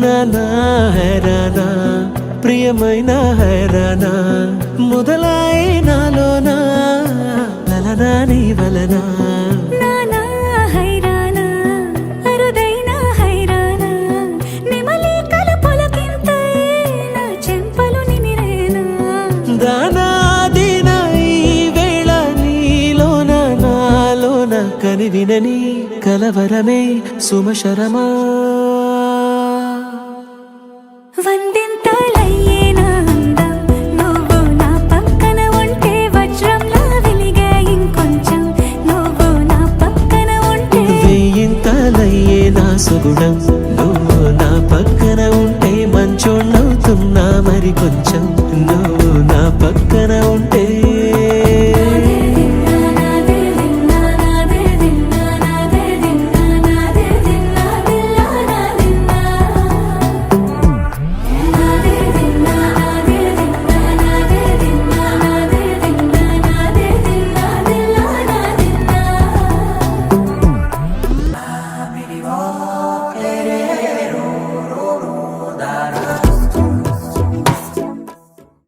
నానా హైరానా ప్రియమైన హైరానా మొదలాయి నాలోనా లలనా నీ వలనా నానా హైరానా అరుదైన హైరానా నిమలి కలుపులకింతై నా చెంపలు నిమిరేనా దానాదిన ఈ వేళ నీలోన నాలోన కనివినని కలవరమే సుమశరమా వందింతలయ్యే నా అందం నువ్వు నా పక్కన ఉంటే వజ్రంలా వెలిగే ఇంకొంచెం నువ్వు నా పక్కన ఉంటే వెయ్యింతలయ్యే నా సుగుణం నువ్వు నా పక్కన ఉంటే మంచోణ్ణవుతున్నా మరి కొంచెం నువ్వు నా పక్కన ఉంటే